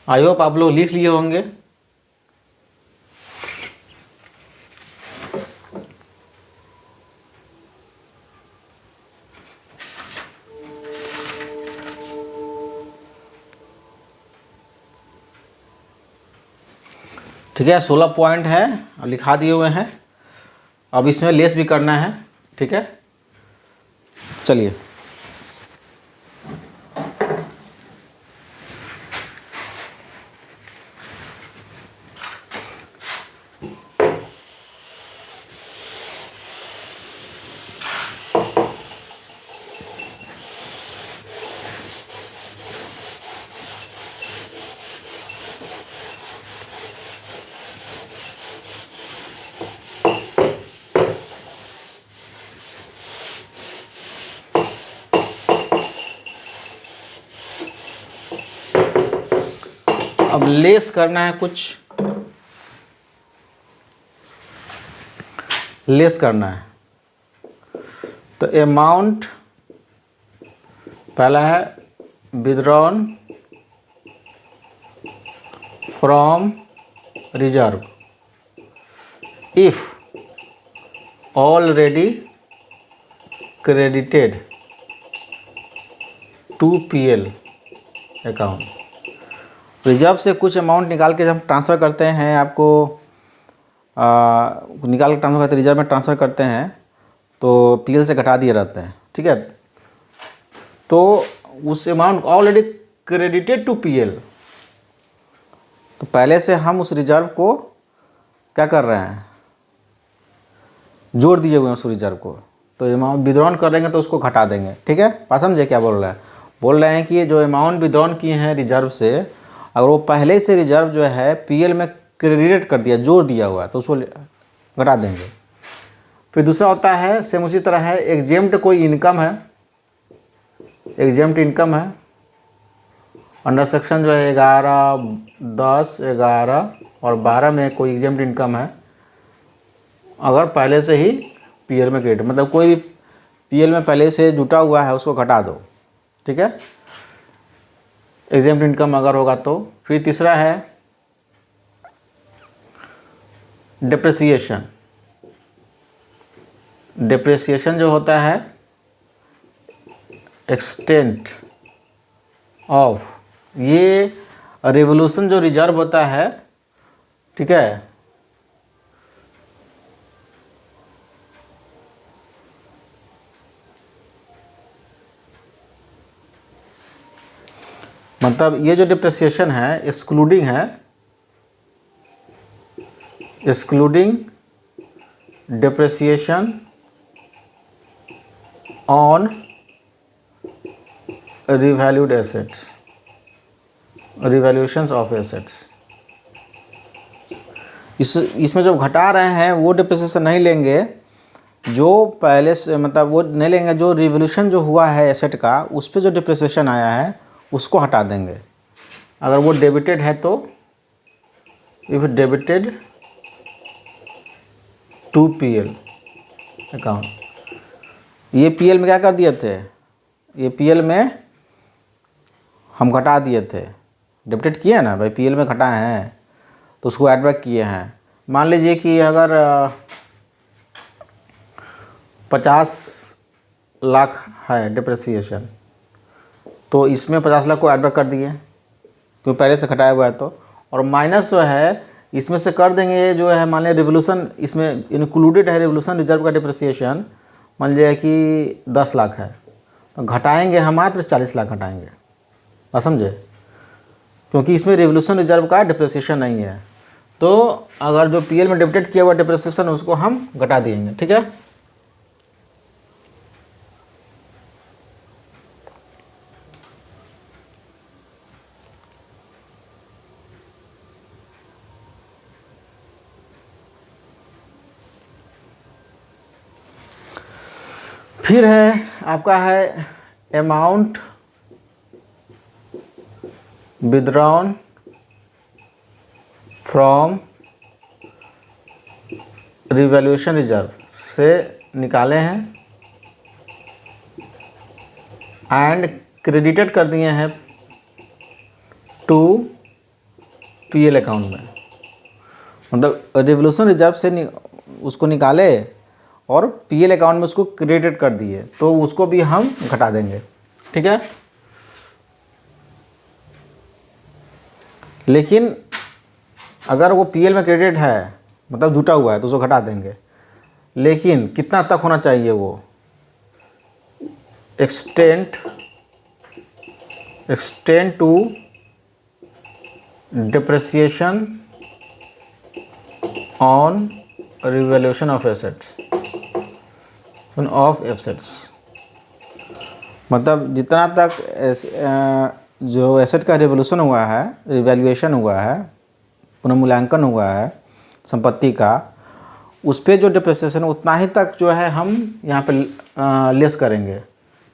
आई होप आप लोग लिख लिए होंगे। ठीक है, 16 पॉइंट है, लिखा दिए हुए हैं, अब इसमें लेस भी करना है, ठीक है। चलिए, अब लेस करना है, कुछ लेस करना है। तो अमाउंट पहला है withdrawn from reserve if already credited to PL account. Reserve से कुछ अमाउंट निकाल के जब हम ट्रांसफ़र करते हैं, आपको निकाल के ट्रांसफ़र करते हैं, रिजर्व में ट्रांसफ़र करते हैं तो पीएल से घटा दिए रहते हैं, ठीक है। तो उस amount already credited to PL, तो पहले से हम उस रिजर्व को क्या कर रहे हैं, जोड़ दिए हुए हैं उस रिजर्व को। तो अमाउंट विड्रॉन करेंगे तो उसको घटा देंगे, ठीक है। बात समझे क्या बोल रहा है? बोल रहे हैं कि ये जो अमाउंट विड्रॉन किए हैं रिजर्व से, अगर वो पहले से रिजर्व जो है पीएल में क्रेडिट कर दिया, जोड़ दिया हुआ है, तो उसको घटा देंगे। फिर दूसरा होता है सेम उसी तरह है, एग्जेम्प्ट कोई इनकम है, एग्जेम्प्ट इनकम है अंडर सेक्शन जो है 11, 10, 11 और 12 में कोई एग्जेम्प्ट इनकम है, अगर पहले से ही पीएल में क्रेडिट, मतलब कोई भी पीएल में पहले से जुटा हुआ है उसको घटा दो, ठीक है, एग्जेम्प्ट इनकम अगर होगा तो। फिर तीसरा है डिप्रिसिएशन। डिप्रिसिएशन जो होता है एक्सटेंट ऑफ, ये रिवोल्यूशन जो रिजर्व होता है, ठीक है, मतलब ये जो डिप्रिसिएशन है एक्सक्लूडिंग है, excluding depreciation on revalued assets, revaluations of assets. इसमें जब घटा रहे हैं वो डिप्रिसिएशन नहीं लेंगे जो पहले से, मतलब वो नहीं लेंगे जो रिवोल्यूशन जो हुआ है एसेट का, उस पर जो डिप्रिसिएशन आया है उसको हटा देंगे। अगर वो डेबिटेड है तो if debited to PL account, ये पीएल में क्या कर दिए थे, ये पीएल में हम घटा दिए थे, डेबिटेड किए ना भाई, पीएल में घटाए हैं तो उसको ऐड बैक किए हैं। मान लीजिए कि अगर 50 लाख है डिप्रिसिएशन, तो इसमें 50 लाख को ऐड बैक कर दिए क्योंकि पहले से घटाया हुआ है तो, और माइनस जो है इसमें से कर देंगे जो है, मान लिया रिवोल्यूशन इसमें इंक्लूडेड है, रिवोल्यूशन रिजर्व का डिप्रिसिएशन मान लिया कि 10 लाख है, तो घटाएंगे हम मात्र 40 लाख घटाएंगे, आप समझे, क्योंकि इसमें रिवोल्यूशन रिजर्व का डिप्रिसिएशन नहीं है। तो अगर जो पीएल में डेबिटेड किया हुआ डिप्रिसिएशन उसको हम घटा देंगे, ठीक है। फिर है आपका है amount withdrawn from revaluation reserve से निकाले हैं एंड क्रेडिटेड कर दिए हैं टू पीएल अकाउंट में, मतलब रिवोल्यूशन रिजर्व से उसको निकाले और पीएल अकाउंट में उसको क्रेडिट कर दिए, तो उसको भी हम घटा देंगे, ठीक है। लेकिन अगर वो पीएल में क्रेडिट है, मतलब जुटा हुआ है, तो उसको घटा देंगे, लेकिन कितना तक होना चाहिए वो, extend to depreciation on revaluation of assets, of assets, मतलब जितना तक जो एसेट का रिवोल्यूशन हुआ है, रिवैल्यूएशन हुआ है, पुनर्मूल्यांकन हुआ है संपत्ति का, उस पर जो डिप्रिसिएशन उतना ही तक जो है हम यहाँ पे लेस करेंगे,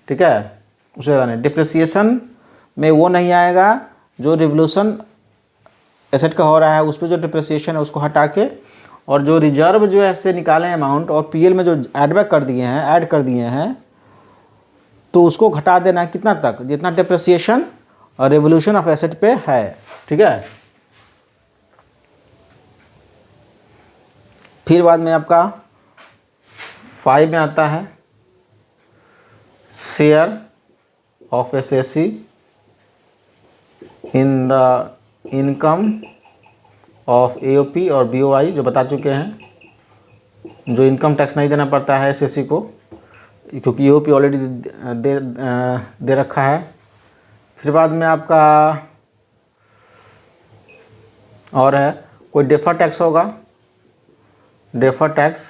ठीक है। उसे डिप्रिसिएशन में वो नहीं आएगा जो रिवोल्यूशन एसेट का हो रहा है उस पर जो डिप्रिसिएशन है उसको हटा के, और जो रिजर्व जो है इससे निकाले हैं अमाउंट और पीएल में जो ऐड कर दिए हैं तो उसको घटा देना है कितना तक, जितना डिप्रिसिएशन और रेवोल्यूशन ऑफ एसेट पे है। ठीक है, फिर बाद में आपका 5 में आता है share of assessee in the income of AOP और बीओआई, जो बता चुके हैं, जो इनकम टैक्स नहीं देना पड़ता है एसएससी को क्योंकि एओपी ऑलरेडी दे रखा है। फिर बाद में आपका और है कोई डेफर टैक्स होगा, डेफर टैक्स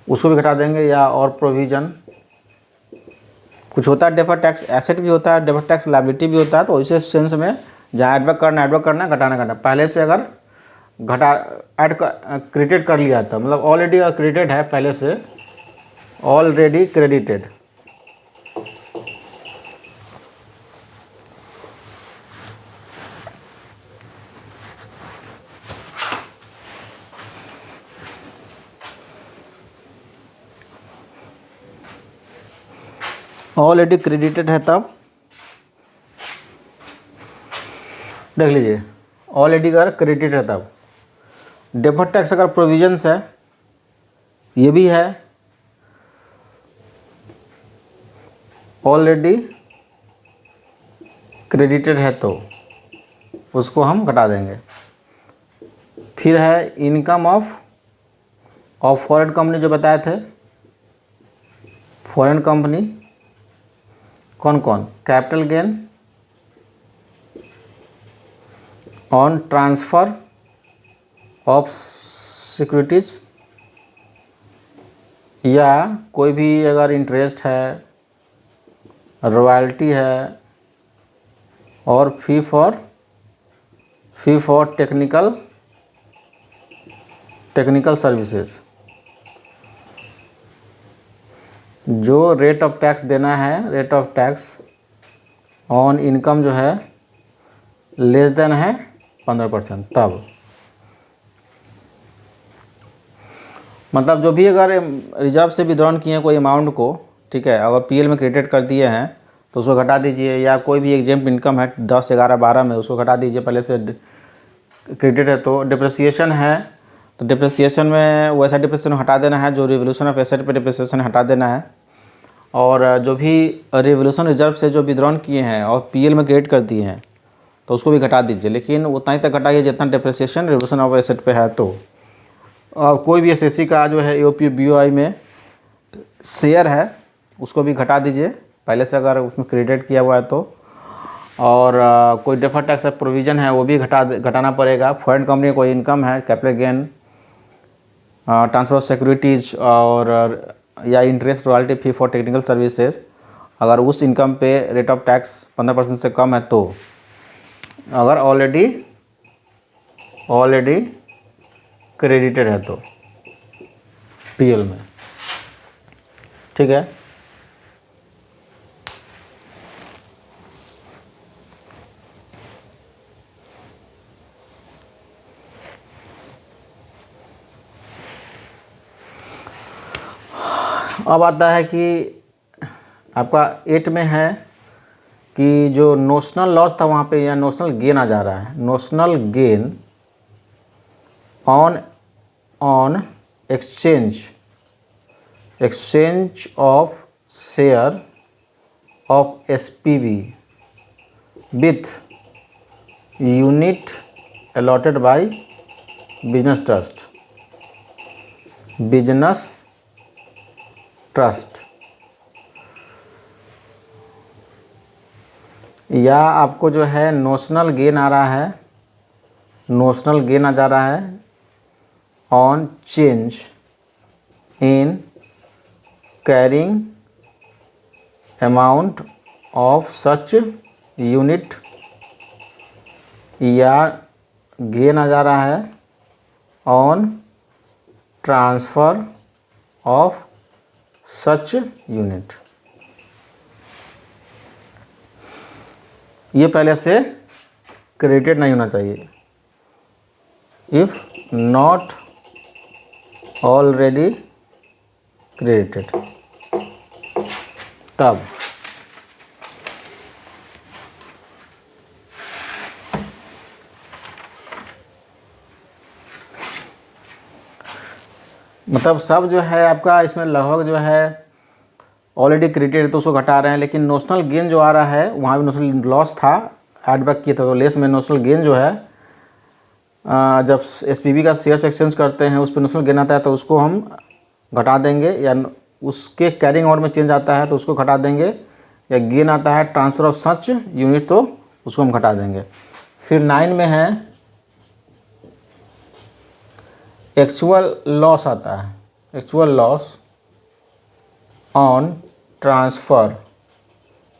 उसको भी घटा देंगे, या और प्रोविज़न कुछ होता है। डेफर टैक्स एसेट भी होता है, डेफर टैक्स लायबिलिटी भी होता है। तो इस सेंस में जहाँ एडबैक करना, घटाना पहले से अगर क्रेडिट कर लिया था, मतलब ऑलरेडी क्रेडिटेड है, पहले से ऑलरेडी क्रेडिटेड। ऑलरेडी क्रेडिटेड है तब देख लीजिए, ऑलरेडी अगर क्रेडिट है तब। डेफर्ड टैक्स अगर प्रोविजंस है, ये भी है ऑलरेडी क्रेडिटेड है तो उसको हम घटा देंगे। फिर है इनकम ऑफ फॉरेन कंपनी, जो बताए थे फॉरेन कंपनी कौन कौन, capital gain on transfer of securities, या कोई भी अगर इंटरेस्ट है, रॉयल्टी है, और फी फॉर टेक्निकल सर्विसेज। जो रेट ऑफ टैक्स देना है, rate of tax on income जो है लेस देन है 15%, तब मतलब जो भी अगर रिजर्व से विड्रॉन किए हैं कोई अमाउंट को, ठीक है, अगर पीएल में क्रेडिट कर दिए हैं तो उसको घटा दीजिए, या कोई भी एग्जेम्प्ट इनकम है 10, 11, 12 में उसको घटा दीजिए, पहले से क्रेडिट है तो। डिप्रिसिएशन है तो डिप्रिसिएशन में वैसा डिप्रिसिएशन हटा देना है जो रिवोल्यूशन ऑफ एसेट पे डिप्रिसिएशन हटा देना है, और जो भी रिवोल्यूशन रिजर्व से जो विड्रॉन किए हैं और पीएल में क्रेडिट कर दिए हैं तो उसको भी घटा दीजिए, लेकिन उतना ही तक घटाइए जितना डिप्रिसिएशन रिवोल्यूशन ऑफ एसेट पे है। तो और कोई भी एसएससी का जो है एओपी बीओआई में शेयर है उसको भी घटा दीजिए, पहले से अगर उसमें क्रेडिट किया हुआ है तो। और कोई डेफर टैक्स प्रोविज़न है वो भी घटाना पड़ेगा। फॉरेन कंपनी कोई इनकम है, capital gain, transfer of securities, और या interest, royalty, fee for technical services, अगर उस इनकम पे रेट ऑफ टैक्स 15% से कम है तो, अगर ऑलरेडी क्रेडिटेड है तो पीएल में, ठीक है। अब आता है कि आपका 8 में है कि जो नोशनल लॉस था वहाँ पे या नोशनल गेन आ जा रहा है, notional gain on exchange of share of SPV with unit allotted by business trust, या आपको जो है नोशनल गेन आ रहा है, नोशनल गेन आ जा रहा है on change in carrying amount of such unit, या गेन आ जा रहा है on transfer of such unit. ये पहले से क्रेडिटेड नहीं होना चाहिए। इफ़ नॉट ऑलरेडी क्रेडिटेड, तब मतलब सब जो है आपका इसमें लगभग जो है ऑलरेडी क्रेडिटेड, तो उसको घटा रहे हैं। लेकिन नोशनल गेन जो आ रहा है वहाँ भी नोशनल लॉस था, एड बैक किया था, तो लेस में नोशनल गेन जो है जब एसपीवी का शेयर्स एक्सचेंज करते हैं उस पर नोशनल गेन आता है तो उसको हम घटा देंगे, या उसके कैरिंग अमाउंट में चेंज आता है तो उसको घटा देंगे, या गेन आता है ट्रांसफ़र ऑफ सच यूनिट तो उसको हम घटा देंगे। फिर 9 में है एक्चुअल लॉस आता है, actual loss on transfer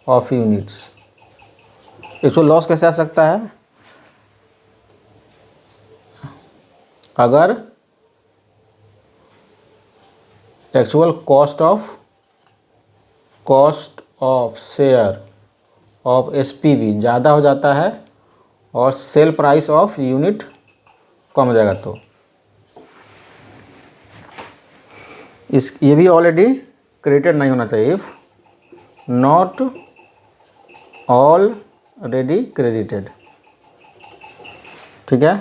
of units. Actual loss कैसे आ सकता है? अगर actual cost of share of SPV ज़्यादा हो जाता है और सेल प्राइस ऑफ यूनिट कम हो जाएगा, तो ये भी ऑलरेडी क्रेडिटेड नहीं होना चाहिए। इफ़ नॉट ऑलरेडी क्रेडिटेड, ठीक है।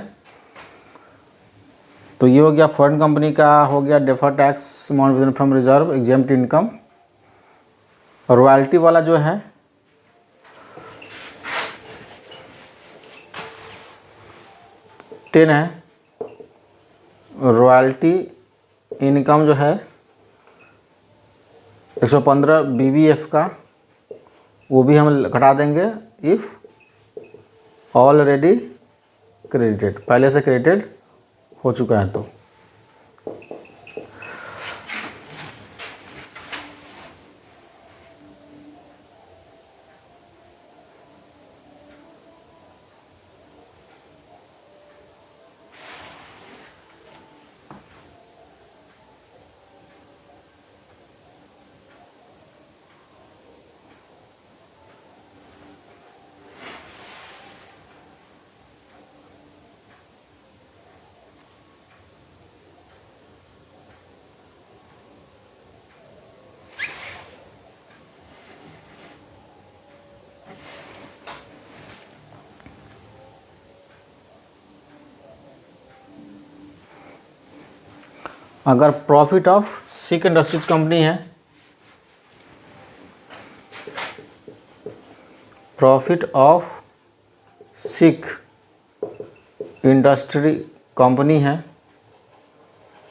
तो ये हो गया फॉरेन कंपनी का, हो गया defer tax amount with from reserve, exempt income. Royalty वाला जो है टेन है, रॉयल्टी इनकम जो है 115 BBF का, वो भी हम घटा देंगे इफ़ ऑलरेडी क्रेडिटेड, पहले से क्रेडिटेड हो चुका है तो। अगर profit of sick industries company है, profit of sick industry company है,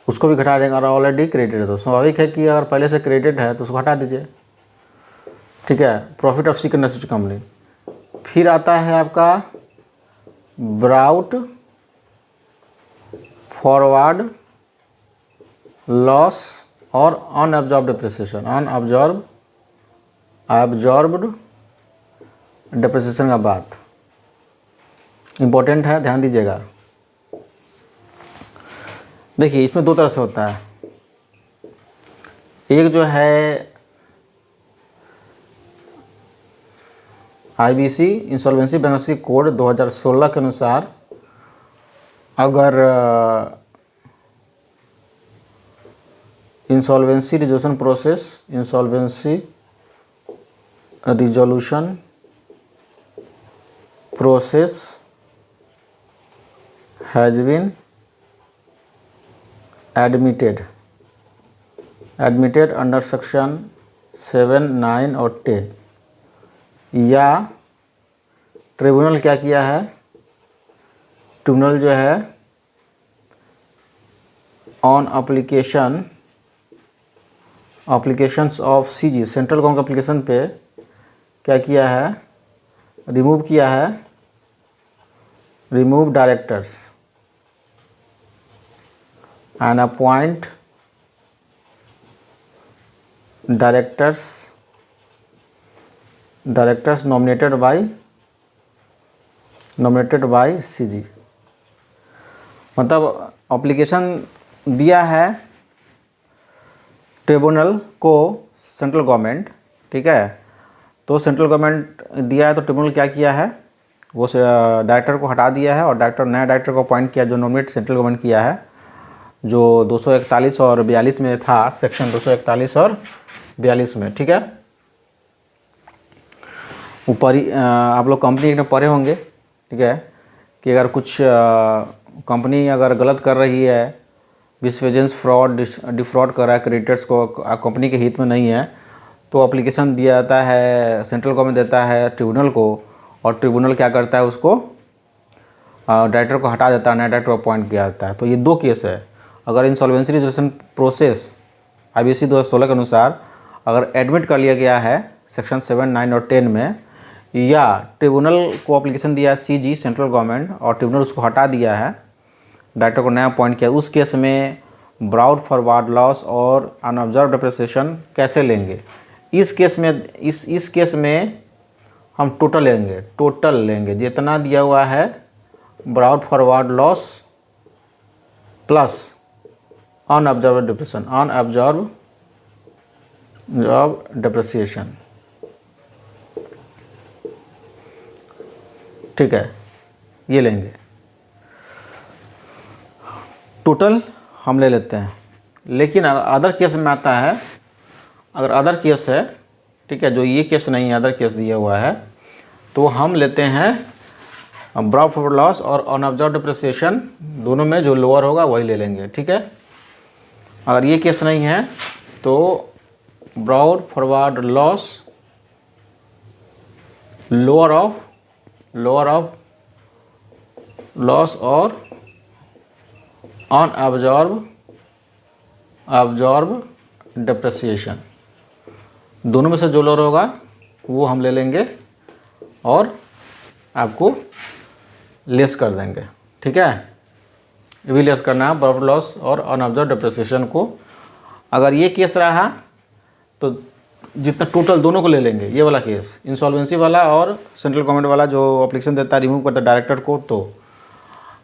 उसको भी घटा देंगे। अगर ऑलरेडी क्रेडिटेड है तो स्वाभाविक है कि अगर पहले से क्रेडिटेड है तो उसको हटा दीजिए, ठीक है। Profit of sick industry company. फिर आता है आपका ब्राउट फॉरवर्ड लॉस और अनअब्जॉर्ब्ड डिप्रिसिएशन। अनअब्जॉर्ब्ड डिप्रिसिएशन का बात इम्पोर्टेंट है, ध्यान दीजिएगा। देखिए इसमें दो तरह से होता है। एक जो है IBC इंसॉल्वेंसी बैंक्रप्सी कोड 2016 के अनुसार अगर insolvency resolution process has been admitted under section 7, 9 और 10, या ट्रिब्यूनल क्या किया है, ट्रिब्यूनल जो है on applications of CG central government application पे क्या किया है, remove directors and appoint directors nominated by CG। मतलब एप्लीकेशन दिया है ट्रिब्यूनल को सेंट्रल गवर्नमेंट, ठीक है। तो सेंट्रल गवर्नमेंट दिया है तो ट्रिब्यूनल क्या किया है, वो डायरेक्टर को हटा दिया है और नया डायरेक्टर को अपॉइंट किया जो नॉमिनेट सेंट्रल गवर्नमेंट किया है, जो 241 और 42 में था, सेक्शन 241 और 42 में। ठीक है, ऊपर ही आप लोग कंपनी में पढ़े होंगे, ठीक है, कि अगर कुछ कंपनी अगर गलत कर रही है, मिसफेजेंस, फ्रॉड, डिफ्रॉड कर रहा है क्रेडिटर्स को, कंपनी के हित में नहीं है, तो एप्लीकेशन दिया जाता है, सेंट्रल गवर्नमेंट देता है ट्रिब्यूनल को, और ट्रिब्यूनल क्या करता है, उसको डायरेक्टर को हटा देता है, नया डायरेक्टर अपॉइंट किया जाता है। तो ये दो केस है। अगर इंसॉल्वेंसी रेजोल्यूशन प्रोसेस IBC 2016 के अनुसार अगर एडमिट कर लिया गया है सेक्शन 7, 9 और 10 में, या ट्रिब्यूनल को एप्लीकेशन दिया है CG सेंट्रल गवर्नमेंट और ट्रिब्यूनल उसको हटा दिया है, डायरेक्टर को नया अपॉइंट किया, उस केस में ब्राउड फॉरवर्ड लॉस और अनऑब्जर्व डेप्रिसिएशन कैसे लेंगे? इस केस में हम टोटल लेंगे जितना दिया हुआ है, brought forward loss plus unabsorbed depreciation. ठीक है, ये लेंगे टोटल हम ले लेते हैं। लेकिन अदर केस में आता है, अगर अदर केस है, ठीक है, जो ये केस नहीं है, अदर केस दिया हुआ है, तो हम लेते हैं ब्राउड फॉरवर्ड लॉस और अनऑब्जर्व डेप्रिसिएशन, दोनों में जो लोअर होगा वही ले लेंगे। ठीक है, अगर ये केस नहीं है तो brought forward loss, lower of loss और अनऑब्जर्व डेप्रिसिएशन, दोनों में से जो लोअर होगा वो हम ले लेंगे और आपको लेस कर देंगे। ठीक है, ये भी लेस करना है ब्राउड लॉस और अनऑब्जर्व डेप्रिसिएशन को। अगर ये केस रहा तो जितना टोटल दोनों को ले लेंगे, ये वाला केस इंसॉल्वेंसी वाला और सेंट्रल गवर्नमेंट वाला जो एप्लीकेशन देता है रिमूव करता है डायरेक्टर को। तो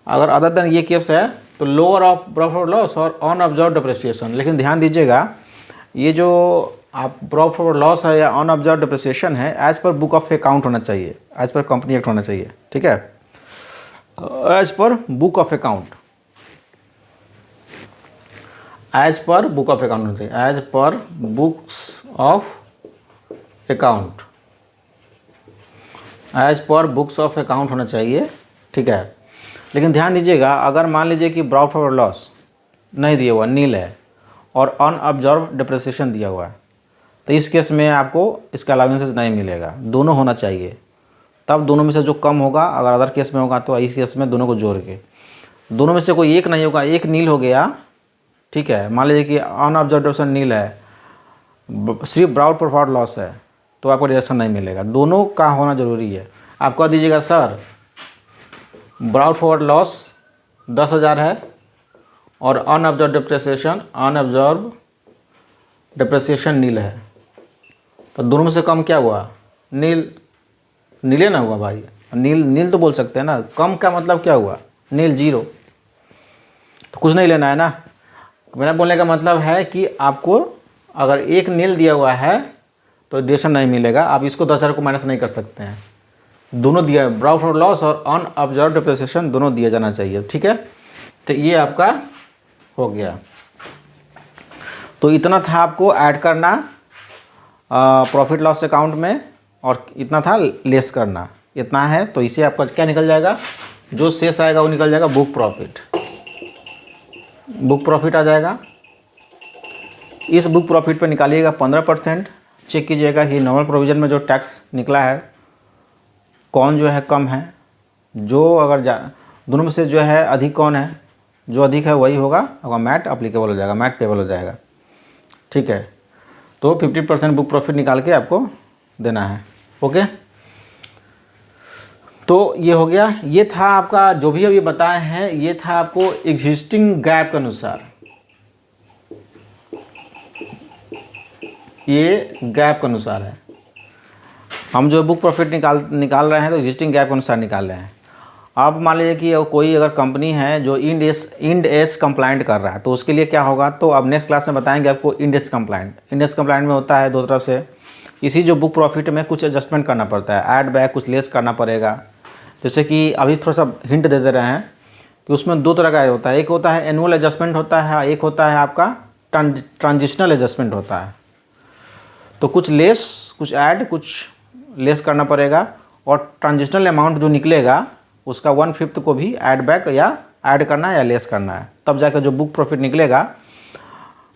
अगर अदर देन ये केस है तो lower of brought forward loss और अनऑब्जर्व डेप्रिसिएशन। लेकिन ध्यान दीजिएगा, ये जो आप ब्राउड फॉरवर्ड लॉस है या अनऑब्जर्व डेप्रिसिएशन है, as per book of account होना चाहिए, एज पर कंपनी एक्ट होना चाहिए। ठीक है, as per book of account, as per book of account होना चाहिए, as per books of account, as per books of account होना चाहिए। ठीक है, लेकिन ध्यान दीजिएगा, अगर मान लीजिए कि ब्राउड फॉरवर्ड लॉस नहीं दिया हुआ, नील है, और अनऑब्जर्व डेप्रिसिएशन दिया हुआ है, तो इस केस में आपको इसका अलाउंसेस नहीं मिलेगा, दोनों होना चाहिए। तब दोनों में से जो कम होगा, अगर अदर केस में होगा तो इस केस में दोनों को जोड़ के, दोनों में से कोई एक नहीं होगा, एक नील हो गया। ठीक है, मान लीजिए कि अनऑब्जर्व डेप्रिसिएशन नील है, सिर्फ ब्राउड फॉरवर्ड लॉस है, तो आपको डिडक्शन नहीं मिलेगा, दोनों का होना जरूरी है। आप कह दीजिएगा सर ब्राउड फॉरवर्ड लॉस 10,000 है और अनऑब्जर्व डेप्रिसिएशन नील है, तो दोनों में से कम क्या हुआ? नीले ना हुआ भाई, नील तो बोल सकते हैं ना, कम का मतलब क्या हुआ? नील, जीरो, तो कुछ नहीं लेना है ना। मेरा बोलने का मतलब है कि आपको अगर एक नील दिया हुआ है तो डिडक्शन नहीं मिलेगा, आप इसको 10,000 को माइनस नहीं कर सकते हैं, दोनों दिया, ब्राउड फॉरवर्ड लॉस और अनऑब्जर्व डेप्रिसिएशन दोनों दिया जाना चाहिए। ठीक है, तो ये आपका हो गया। तो इतना था आपको ऐड करना प्रॉफिट लॉस अकाउंट में, और इतना था लेस करना, इतना है। तो इसे आपका क्या निकल जाएगा, जो शेष आएगा वो निकल जाएगा बुक प्रॉफिट आ जाएगा। इस बुक प्रॉफिट पे निकालिएगा 15%। चेक कीजिएगा कि नॉर्मल प्रोविज़न में जो टैक्स निकला है कौन जो है कम है, जो अगर दोनों में से जो है अधिक कौन है, जो अधिक है वही होगा, आपका मैट अप्लीकेबल हो जाएगा, मैट पेबल हो जाएगा। ठीक है, तो 50% बुक प्रॉफिट निकाल के आपको देना है। ओके, तो ये हो गया। ये था आपका जो भी अभी बताए हैं, ये था आपको एग्जिस्टिंग गैप के अनुसार, ये गैप के अनुसार है। हम जो बुक प्रॉफिट निकाल रहे हैं तो एग्जिस्टिंग गैप के अनुसार निकाल रहे हैं। अब मान लीजिए कि कोई अगर कंपनी है जो इंड एस कंप्लाइंट कर रहा है, तो उसके लिए क्या होगा, तो अब नेक्स्ट क्लास में बताएंगे आपको इंड एस कंप्लाइंट में होता है दो तरफ से। इसी जो बुक प्रॉफिट में कुछ एडजस्टमेंट करना पड़ता है, ऐड बैक कुछ लेस करना पड़ेगा, जैसे कि अभी थोड़ा सा हिंट दे दे रहे हैं कि उसमें दो तरह का होता है, एक होता है एनुअल एडजस्टमेंट होता है, एक होता है आपका ट्रांजिशनल एडजस्टमेंट होता है। तो कुछ लेस, कुछ ऐड, कुछ लेस करना पड़ेगा, और ट्रांजिशनल अमाउंट जो निकलेगा उसका 1/5 को भी ऐड बैक या ऐड करना है या लेस करना है, तब जाकर जो बुक प्रॉफिट निकलेगा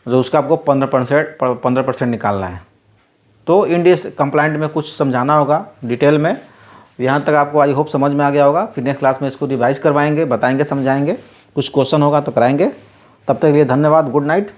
जो उसका आपको 15% निकालना है। तो इंड एस कंप्लाइंट में कुछ समझाना होगा डिटेल में। यहाँ तक आपको आई होप समझ में आ गया होगा। फिर नेक्स्ट क्लास में इसको रिवाइज करवाएंगे, बताएंगे, समझाएंगे, कुछ क्वेश्चन होगा तो कराएंगे। तब तक के लिए धन्यवाद, गुड नाइट।